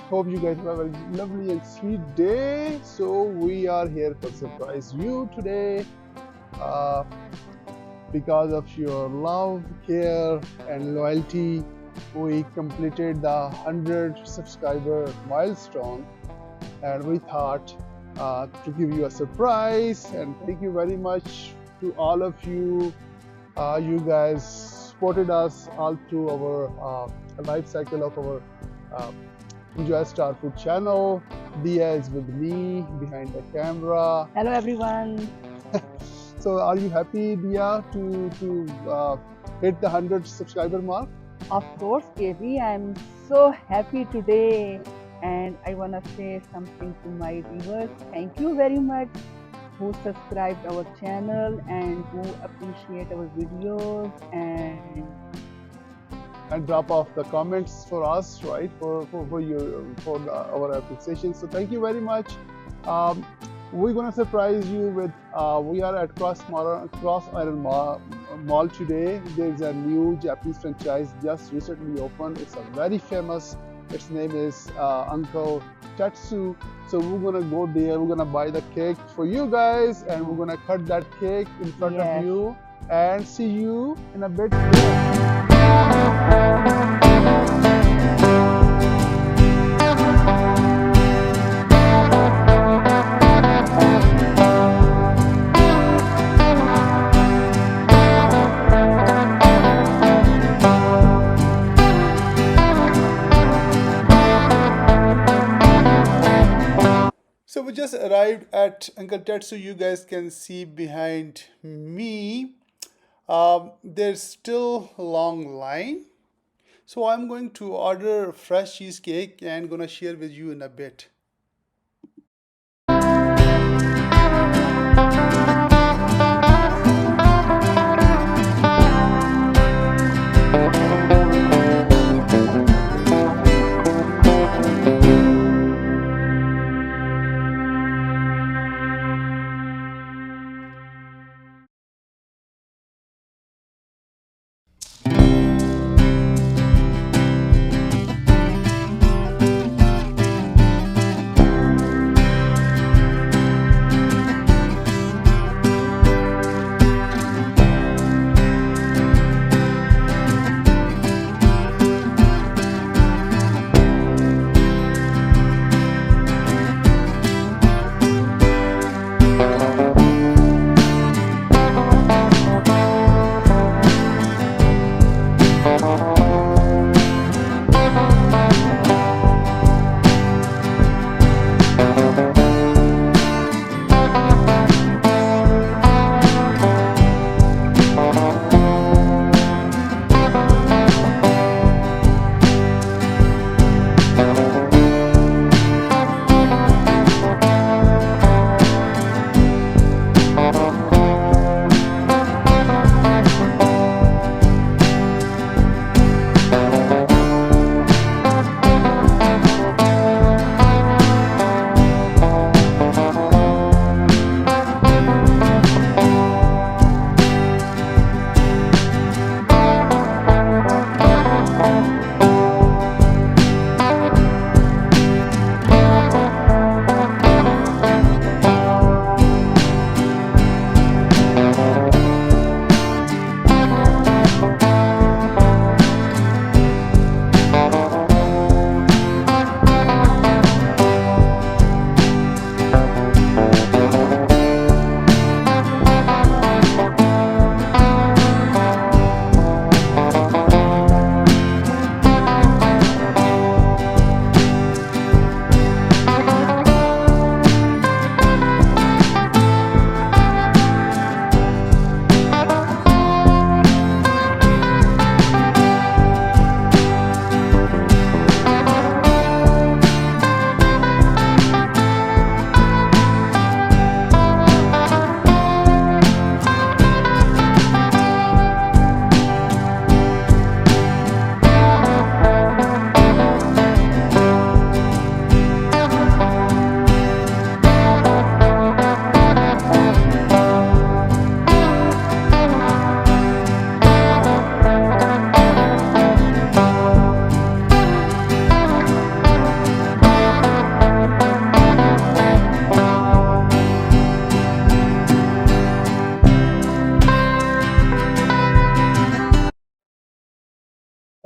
hope you guys have a lovely and sweet day. So we are here to surprise you today. Uh, because of your love, care, and loyalty, we completed the 100 subscriber milestone, and we thought to give you a surprise. And thank you very much to all of you. You guys supported us all through our life cycle of our uh, Enjoy Star Food channel. Dia is with me behind the camera. Hello everyone. So, are you happy, Dia, to hit the 100 subscriber mark? Of course, KV, I'm so happy today, and I wanna say something to my viewers. Thank you very much who subscribed our channel and who appreciate our videos And drop off the comments for us, right? For our appreciation. So thank you very much. We're gonna surprise you with. We are at Cross Iron Mall today. There's a new Japanese franchise just recently opened. It's a very famous. Its name is Uncle Tetsu. So we're gonna go there. We're gonna buy the cake for you guys, and we're gonna cut that cake in front of you. And see you in a bit. So we just arrived at Uncle Tetsu. You guys can see behind me. There's still a long line. So I'm going to order fresh cheesecake and gonna share with you in a bit.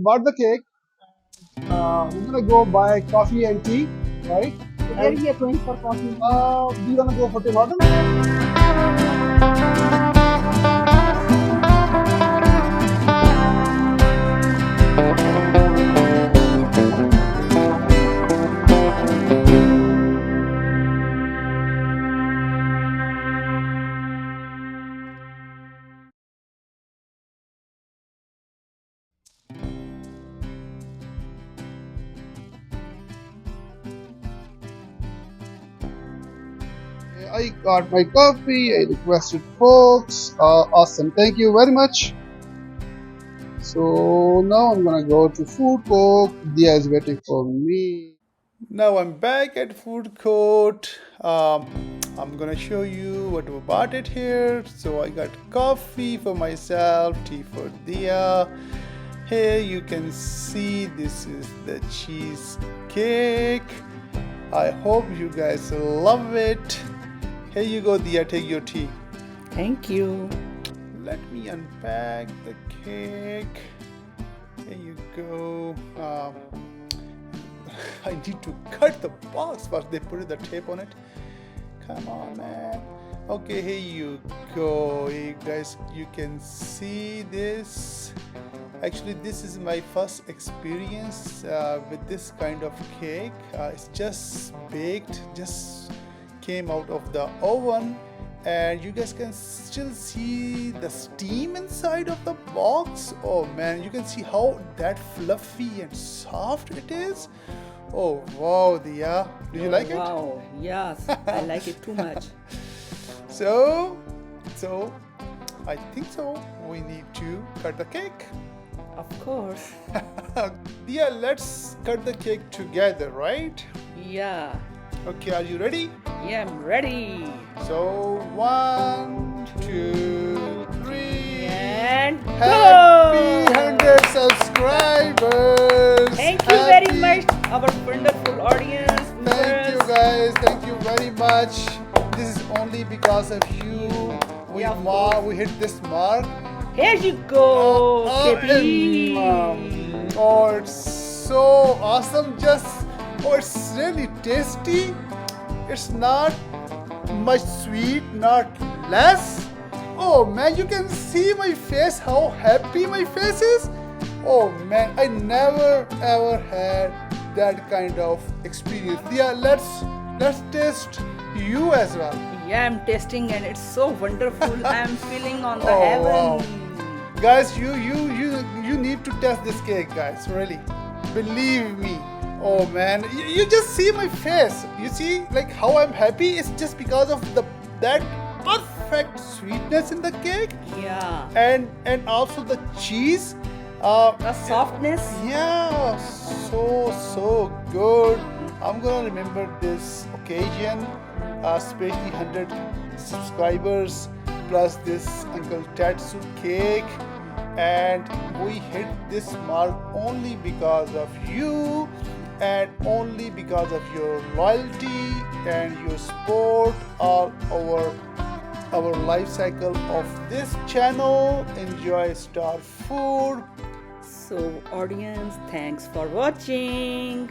bought the cake. We're gonna go buy coffee and tea, right? So where And we are going for coffee? we're gonna go for Tim Hortons. I got my coffee. I requested folks. Awesome. Thank you very much. So now I'm gonna go to food court. Dia is waiting for me. Now I'm back at food court. I'm gonna show you what we bought it here. So I got coffee for myself, tea for Dia. Here you can see this is the cheesecake. I hope you guys love it. Here you go, Dia, take your tea. Thank you. Let me unpack the cake. Here you go. I need to cut the box first. They put the tape on it. Come on, man. Okay, here you go. You guys, you can see this. Actually, this is my first experience with this kind of cake. It's just baked, just came out of the oven, and you guys can still see the steam inside of the box. Oh man, you can see how that fluffy and soft it is. Oh wow, Dia, do you like it? Wow, yes, I like it too much. So I think so we need to cut the cake. Of course. Dia, let's cut the cake together, right? Yeah. Okay, are you ready? Yeah, I'm ready. So 1, 2, 3, And happy go! 100 subscribers. Thank you very much, our wonderful audience. Thank you guys. Thank you very much. This is only because of you. We hit this mark. Here you go, Kitty. Oh, it's so awesome. It's really tasty. It's not much sweet, not less. Oh man, you can see my face, how happy my face is. Oh man, I never ever had that kind of experience. Yeah, let's taste you as well. Yeah, I'm tasting and it's so wonderful. I'm feeling on the Oh, heaven. wow. Guys, you need to test this cake, guys. Really, believe me. Oh man, you just see my face. You see, like how I'm happy. It's just because of that perfect sweetness in the cake, Yeah. and also the cheese. The softness. Yeah, so good. I'm gonna remember this occasion, especially 100 subscribers plus this Uncle Tetsu cake, and we hit this mark only because of you and only because of your loyalty and your support all over our life cycle of this channel. Enjoy Star Food. So, audience, thanks for watching.